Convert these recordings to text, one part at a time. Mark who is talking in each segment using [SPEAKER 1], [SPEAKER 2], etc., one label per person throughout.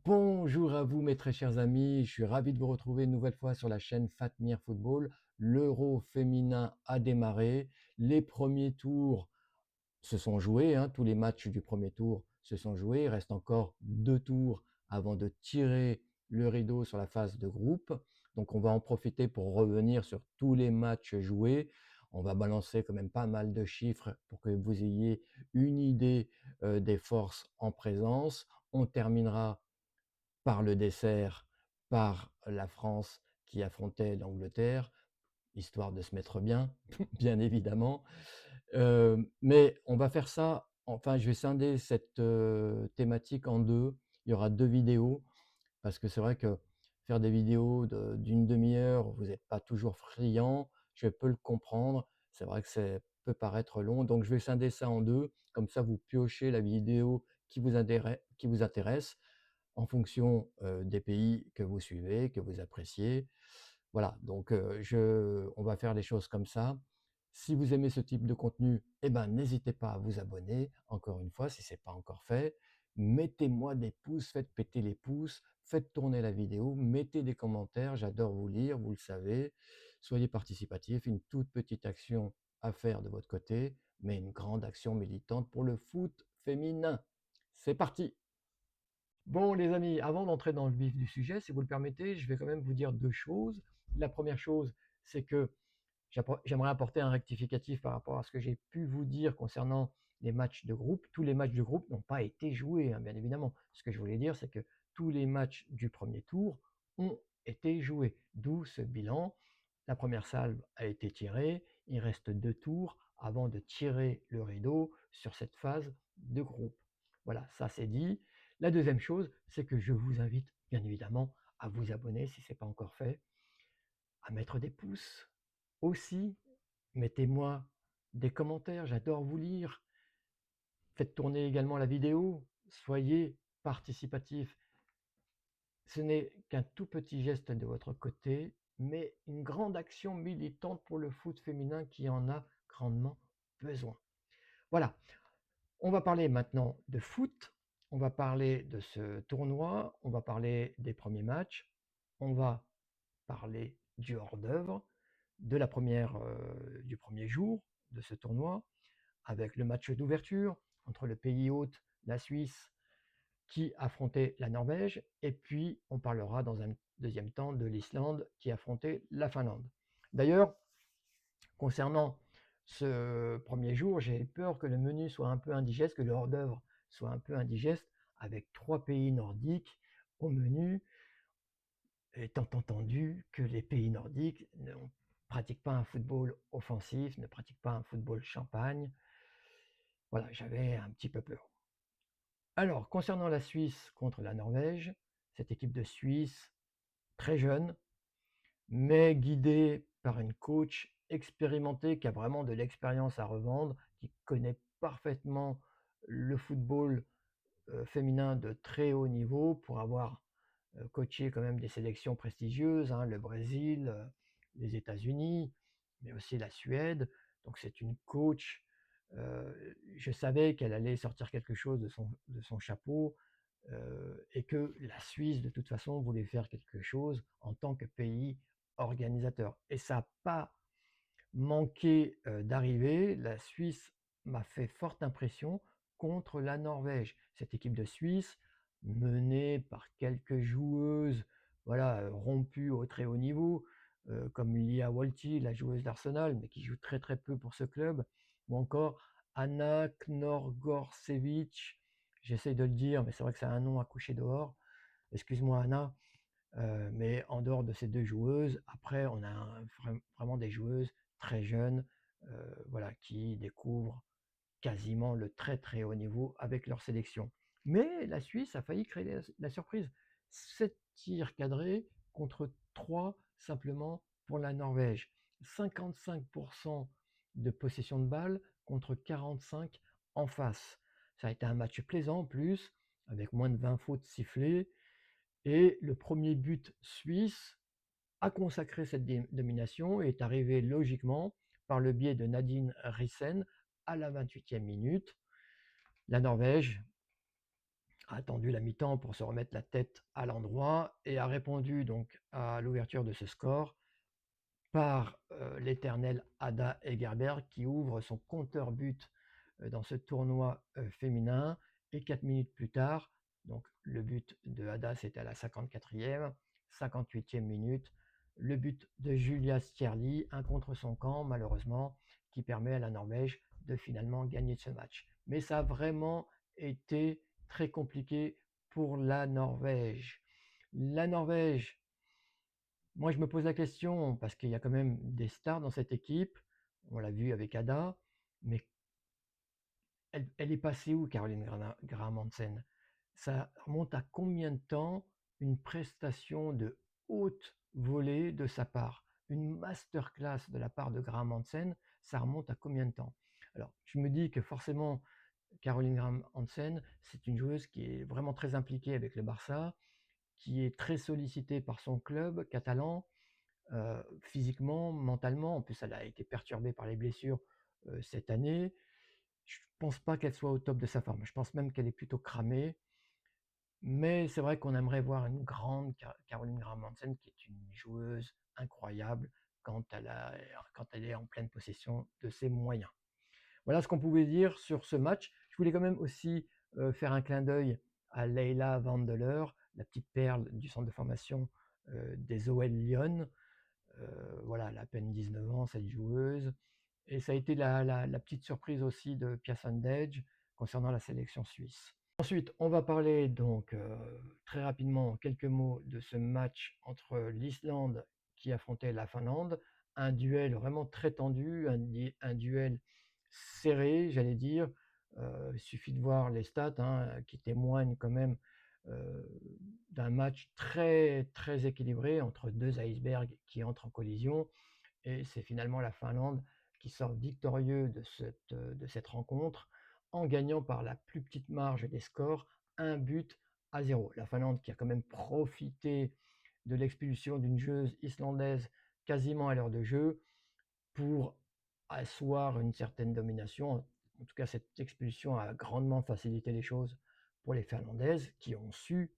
[SPEAKER 1] Bonjour à vous mes très chers amis, je suis ravi de vous retrouver une nouvelle fois sur la chaîne Fatmir Football. L'Euro féminin a démarré, les premiers tours se sont joués, tous les matchs du premier tour se sont joués, il reste encore 2 tours avant de tirer le rideau sur la phase de groupe. Donc on va en profiter pour revenir sur tous les matchs joués. On va balancer quand même pas mal de chiffres pour que vous ayez une idée des forces en présence. On terminera par le dessert, par la France qui affrontait l'Angleterre, histoire de se mettre bien, bien évidemment. Mais on va faire ça, enfin je vais scinder cette thématique en deux. Il y aura 2 vidéos, parce que c'est vrai que faire des vidéos d'une demi-heure, vous n'êtes pas toujours friand, je peux le comprendre. C'est vrai que ça peut paraître long, donc je vais scinder ça en deux, comme ça vous piochez la vidéo qui vous intéresse en fonction des pays que vous suivez, que vous appréciez. Voilà, donc on va faire les choses comme ça. Si vous aimez ce type de contenu, eh ben, n'hésitez pas à vous abonner, encore une fois, si ce n'est pas encore fait. Mettez-moi des pouces, faites péter les pouces, faites tourner la vidéo, mettez des commentaires, j'adore vous lire, vous le savez. Soyez participatifs, une toute petite action à faire de votre côté, mais une grande action militante pour le foot féminin. C'est parti! Bon les amis, avant d'entrer dans le vif du sujet, si vous le permettez, je vais quand même vous dire 2 choses. La première chose, c'est que j'aimerais apporter un rectificatif par rapport à ce que j'ai pu vous dire concernant les matchs de groupe. Tous les matchs de groupe n'ont pas été joués, bien évidemment. Ce que je voulais dire, c'est que tous les matchs du premier tour ont été joués, d'où ce bilan. La première salve a été tirée, il reste 2 tours avant de tirer le rideau sur cette phase de groupe. Voilà, ça c'est dit. La deuxième chose, c'est que je vous invite bien évidemment à vous abonner si ce n'est pas encore fait, à mettre des pouces. Aussi, mettez-moi des commentaires, j'adore vous lire. Faites tourner également la vidéo, soyez participatifs. Ce n'est qu'un tout petit geste de votre côté, mais une grande action militante pour le foot féminin qui en a grandement besoin. Voilà, on va parler maintenant de foot, on va parler de ce tournoi, on va parler des premiers matchs, on va parler du hors-d'œuvre, de du premier jour de ce tournoi, avec le match d'ouverture entre le pays hôte, la Suisse, qui affrontait la Norvège, et puis on parlera dans un deuxième temps de l'Islande qui affrontait la Finlande. D'ailleurs, concernant ce premier jour, j'ai peur que le menu soit un peu indigeste, que le hors-d'œuvre soit un peu indigeste, avec 3 pays nordiques au menu, étant entendu que les pays nordiques ne pratiquent pas un football offensif, ne pratiquent pas un football champagne. Voilà, j'avais un petit peu peur. Alors, concernant la Suisse contre la Norvège, cette équipe de Suisse, très jeune, mais guidée par une coach expérimentée qui a vraiment de l'expérience à revendre, qui connaît parfaitement le football féminin de très haut niveau pour avoir coaché quand même des sélections prestigieuses, le Brésil, les États-Unis, mais aussi la Suède. Donc c'est une coach. Je savais qu'elle allait sortir quelque chose de son chapeau et que la Suisse, de toute façon, voulait faire quelque chose en tant que pays organisateur. Et ça n'a pas manqué d'arriver. La Suisse m'a fait forte impression contre la Norvège. Cette équipe de Suisse, menée par quelques joueuses voilà, rompues au très haut niveau, comme Lia Walti, la joueuse d'Arsenal, mais qui joue très très peu pour ce club, ou encore Anna Knorgorcevic, j'essaie de le dire, mais c'est vrai que c'est un nom à coucher dehors. Excuse-moi Anna, mais en dehors de ces 2 joueuses, après on a vraiment des joueuses très jeunes, voilà, qui découvrent quasiment le très très haut niveau avec leur sélection. Mais la Suisse a failli créer la surprise. 7 tirs cadrés contre 3 simplement pour la Norvège. 55% de possession de balle contre 45 en face. Ça a été un match plaisant en plus, avec moins de 20 fautes sifflées. Et le premier but suisse a consacré cette domination et est arrivé logiquement par le biais de Nadine Rissen à la 28e minute. La Norvège
[SPEAKER 2] a attendu la mi-temps pour se remettre la tête à l'endroit et a répondu donc à l'ouverture de ce score par l'éternel Ada Hegerberg qui ouvre son compteur but dans ce tournoi féminin. Et 4 minutes plus tard, donc le but de Ada c'était à la 54e, 58e minute, le but de Julia Stierli, un contre son camp malheureusement, qui permet à la Norvège de finalement gagner ce match. Mais ça a vraiment été très compliqué pour la Norvège. La Norvège, moi, je me pose la question parce qu'il y a quand même des stars dans cette équipe. On l'a vu avec Ada, mais elle est passée où, Caroline Graham Hansen? Ça remonte à combien de temps une prestation de haute volée de sa part? Une masterclass de la part de Graham Hansen, ça remonte à combien de temps? Alors, je me dis que forcément, Caroline Graham Hansen, c'est une joueuse qui est vraiment très impliquée avec le Barça, qui est très sollicitée par son club catalan, physiquement, mentalement. En plus, elle a été perturbée par les blessures cette année. Je ne pense pas qu'elle soit au top de sa forme. Je pense même qu'elle est plutôt cramée. Mais c'est vrai qu'on aimerait voir une grande Caroline Graham Hansen, qui est une joueuse incroyable quand elle est en pleine possession de ses moyens. Voilà ce qu'on pouvait dire sur ce match. Je voulais quand même aussi faire un clin d'œil à Leila Vandeler, la petite perle du centre de formation des OL Lyon. Voilà, elle a à peine 19 ans, cette joueuse. Et ça a été la petite surprise aussi de Pia Sundhage concernant la sélection suisse. Ensuite, on va parler donc très rapidement, quelques mots de ce match entre l'Islande qui affrontait la Finlande. Un duel vraiment très tendu, un duel serré, j'allais dire. Il suffit de voir les stats qui témoignent quand même euh, d'un match très très équilibré entre deux icebergs qui entrent en collision. Et c'est finalement la Finlande qui sort victorieux de cette rencontre en gagnant par la plus petite marge des scores, un but à zéro. La Finlande qui a quand même profité de l'expulsion d'une joueuse islandaise quasiment à l'heure de jeu pour asseoir une certaine domination. En tout cas, cette expulsion a grandement facilité les choses pour les Finlandaises qui ont su,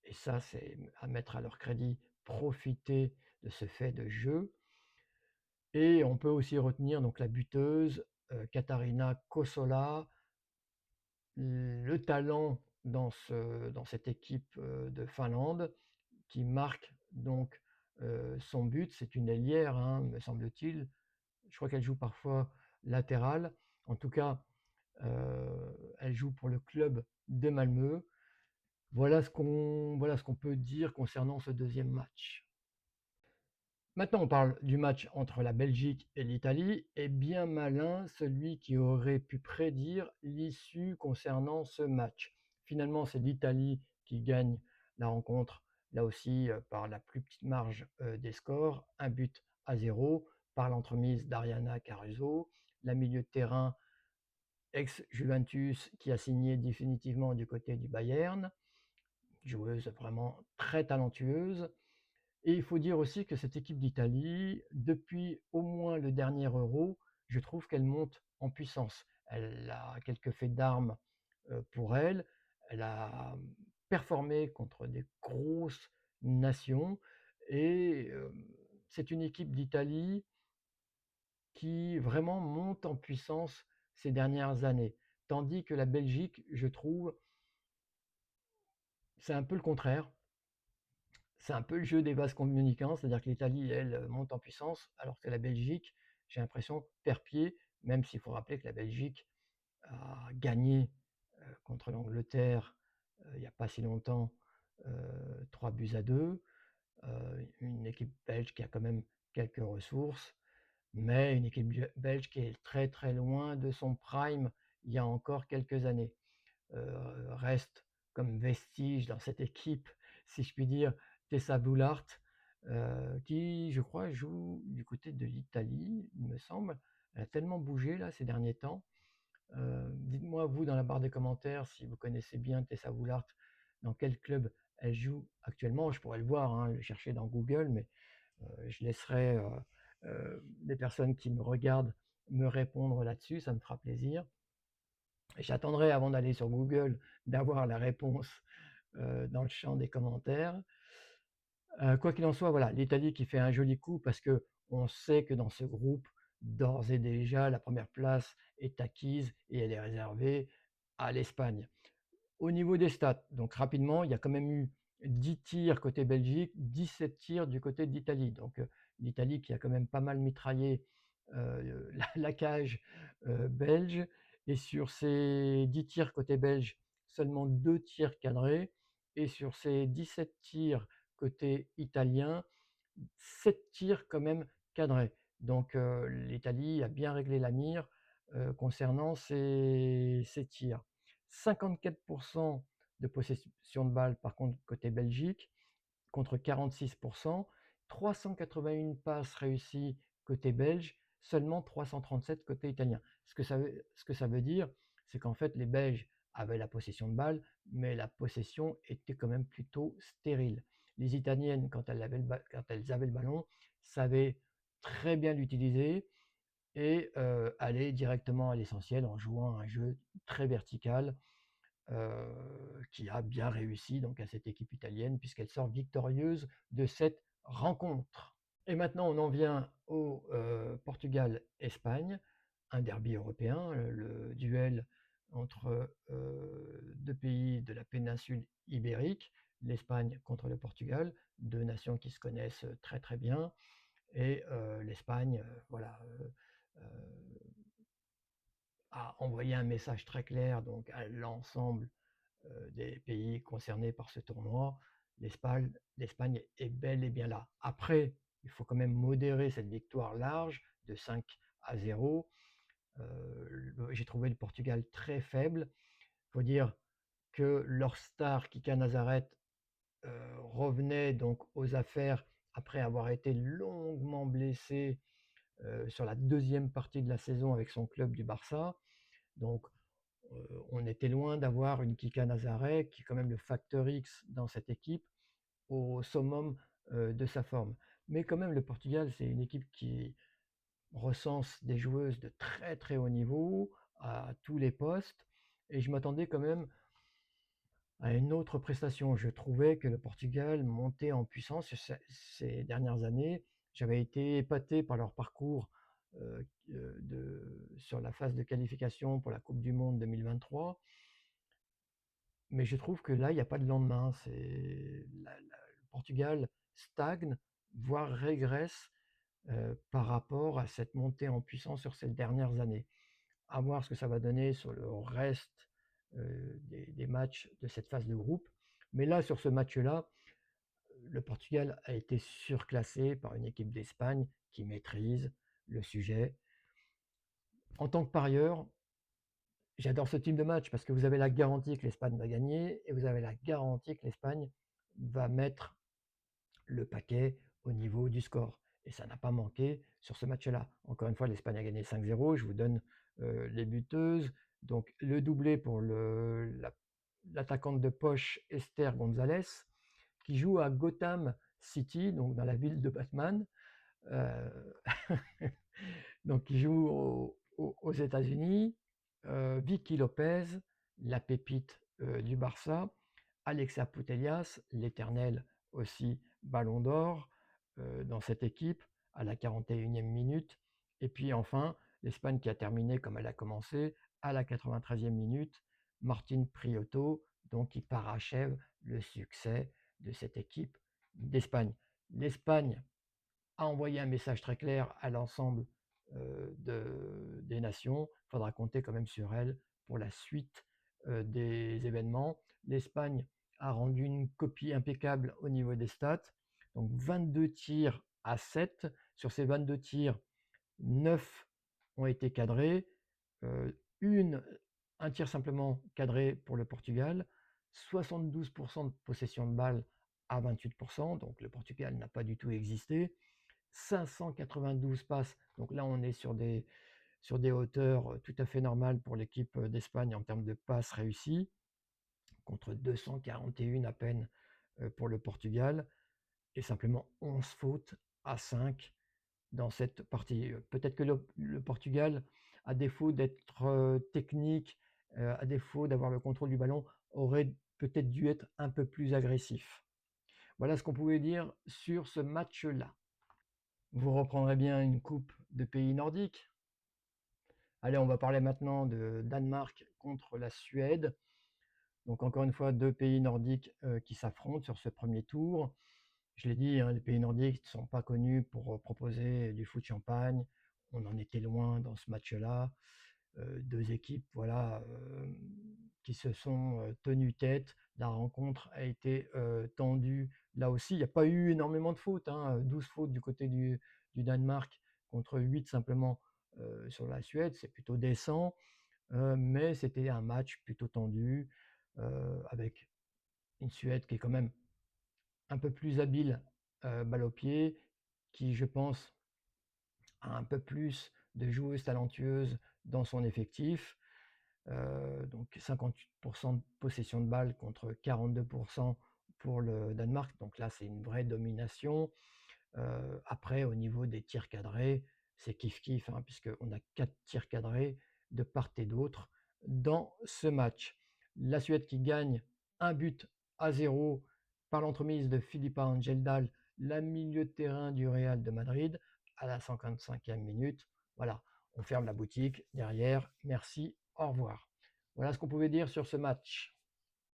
[SPEAKER 2] et ça c'est à mettre à leur crédit, profiter de ce fait de jeu. Et on peut aussi retenir donc la buteuse Katarina Kosola, le talent dans cette équipe de Finlande qui marque donc son but. C'est une ailière, me semble-t-il. Je crois qu'elle joue parfois latérale. En tout cas, elle joue pour le club de Malmö. Voilà ce qu'on peut dire concernant ce deuxième match. Maintenant, on parle du match entre la Belgique et l'Italie, et bien malin celui qui aurait pu prédire l'issue concernant ce match. Finalement, c'est l'Italie qui gagne la rencontre, là aussi par la plus petite marge des scores, un but à zéro, par l'entremise d'Ariana Caruso, la milieu de terrain ex-Juventus qui a signé définitivement du côté du Bayern, joueuse vraiment très talentueuse. Et il faut dire aussi que cette équipe d'Italie, depuis au moins le dernier Euro, je trouve qu'elle monte en puissance. Elle a quelques faits d'armes pour elle. Elle a performé contre des grosses nations. Et c'est une équipe d'Italie qui vraiment monte en puissance ces dernières années. Tandis que la Belgique, je trouve, c'est un peu le contraire. C'est un peu le jeu des vases communicants, c'est-à-dire que l'Italie, elle, monte en puissance, alors que la Belgique, j'ai l'impression, perd pied, même s'il faut rappeler que la Belgique a gagné contre l'Angleterre il n'y a pas si longtemps, 3 buts à 2. Une équipe belge qui a quand même quelques ressources, mais une équipe belge qui est très très loin de son prime il y a encore quelques années. Reste comme vestige dans cette équipe, si je puis dire, Tessa Boulart, qui, je crois, joue du côté de l'Italie, il me semble. Elle a tellement bougé là ces derniers temps. Dites-moi, vous, dans la barre des commentaires, si vous connaissez bien Tessa Boulart, dans quel club elle joue actuellement. Je pourrais le voir, le chercher dans Google, mais je laisserai les personnes qui me regardent me répondre là-dessus, ça me fera plaisir. J'attendrai avant d'aller sur Google d'avoir la réponse, dans le champ des commentaires. Quoi qu'il en soit, voilà, l'Italie qui fait un joli coup parce qu'on sait que dans ce groupe, d'ores et déjà, la première place est acquise et elle est réservée à l'Espagne. Au niveau des stats, donc rapidement, il y a quand même eu 10 tirs côté Belgique, 17 tirs du côté de l'Italie. Donc, l'Italie qui a quand même pas mal mitraillé, la cage, belge, et sur ces 10 tirs côté belge, seulement 2 tirs cadrés, et sur ces 17 tirs côté italien, 7 tirs quand même cadrés. Donc, l'Italie a bien réglé la mire, concernant ces tirs. 54 de possession de balle par contre côté Belgique, contre 46, 381 passes réussies côté belge, seulement 337 côté italien. Ce que ça veut dire, c'est qu'en fait les Belges avaient la possession de balle, mais la possession était quand même plutôt stérile. Les Italiennes, quand elles avaient le ballon, savaient très bien l'utiliser et aller directement à l'essentiel en jouant un jeu très vertical, qui a bien réussi donc à cette équipe italienne puisqu'elle sort victorieuse de cette rencontre. Et maintenant on en vient au Portugal-Espagne, un derby européen, le duel entre 2 pays de la péninsule ibérique, l'Espagne contre le Portugal, 2 nations qui se connaissent très très bien, et l'Espagne, voilà, a envoyé un message très clair donc à l'ensemble des pays concernés par ce tournoi. L'Espagne est bel et bien là. Après, il faut quand même modérer cette victoire large de 5-0. J'ai trouvé le Portugal très faible. Il faut dire que leur star, Kika Nazareth, revenait donc aux affaires après avoir été longuement blessé sur la deuxième partie de la saison avec son club du Barça. Donc, on était loin d'avoir une Kika Nazareth, qui est quand même le facteur X dans cette équipe, au summum de sa forme. Mais quand même, le Portugal, c'est une équipe qui recense des joueuses de très très haut niveau à tous les postes. Et je m'attendais quand même à une autre prestation. Je trouvais que le Portugal montait en puissance ces dernières années. J'avais été épaté par leur parcours sur la phase de qualification pour la Coupe du Monde 2023. Mais je trouve que là, il n'y a pas de lendemain. Le Portugal stagne, voire régresse par rapport à cette montée en puissance sur ces dernières années. À voir ce que ça va donner sur le reste des matchs de cette phase de groupe. Mais là, sur ce match-là, le Portugal a été surclassé par une équipe d'Espagne qui maîtrise le sujet. En tant que parieur, j'adore ce type de match parce que vous avez la garantie que l'Espagne va gagner et vous avez la garantie que l'Espagne va mettre le paquet au niveau du score. Et ça n'a pas manqué sur ce match-là. Encore une fois, l'Espagne a gagné 5-0. Je vous donne les buteuses. Donc le doublé pour l'attaquante de poche Esther Gonzalez, qui joue à Gotham City, donc dans la ville de Batman. Euh, donc qui joue aux États-Unis. Vicky Lopez, la pépite du Barça. Alexa Putellas, l'éternel aussi ballon d'or dans cette équipe à la 41e minute. Et puis enfin, l'Espagne qui a terminé comme elle a commencé à la 93e minute, Martin Prioto, donc qui parachève le succès de cette équipe d'Espagne. L'Espagne a envoyé un message très clair à l'ensemble des nations. Il faudra compter quand même sur elle pour la suite des événements. L'Espagne a rendu une copie impeccable au niveau des stats. Donc 22 tirs à 7. Sur ces 22 tirs, 9 ont été cadrés. Euh, un tir simplement cadré pour le Portugal. 72% de possession de balle à 28%. Donc le Portugal n'a pas du tout existé. 592 passes. Donc là, on est sur des hauteurs tout à fait normales pour l'équipe d'Espagne en termes de passes réussies, contre 241 à peine pour le Portugal, et simplement 11 fautes à 5 dans cette partie. Peut-être que le Portugal, à défaut d'être technique, à défaut d'avoir le contrôle du ballon, aurait peut-être dû être un peu plus agressif. Voilà ce qu'on pouvait dire sur ce match-là.
[SPEAKER 1] Vous reprendrez bien une coupe de pays nordiques. Allez, on va parler maintenant de Danemark contre la Suède. Donc encore une fois, 2 pays nordiques, qui s'affrontent sur ce premier tour. Je l'ai dit, hein, les pays nordiques ne sont pas connus pour, proposer du foot champagne. On en était loin dans ce match-là. 2 équipes, voilà, qui se sont, tenues tête. La rencontre a été, tendue là aussi. Il n'y a pas eu énormément de fautes, hein, 12 fautes du côté du Danemark contre 8 simplement, sur la Suède. C'est plutôt décent, mais c'était un match plutôt tendu, avec une Suède qui est quand même un peu plus habile, balle au pied, qui je pense a un peu plus de joueuses talentueuses dans son effectif. Donc 58% de possession de balle contre 42% pour le Danemark. Donc là, c'est une vraie domination. Après, au niveau des tirs cadrés, c'est kiff-kiff, hein, puisqu'on a 4 tirs cadrés de part et d'autre dans ce match. La Suède qui gagne un but à zéro par l'entremise de Philippa Angeldal, la milieu de terrain du Real de Madrid, à la 55e minute. Voilà, on ferme la boutique derrière. Merci, au revoir. Voilà ce qu'on pouvait dire sur ce match.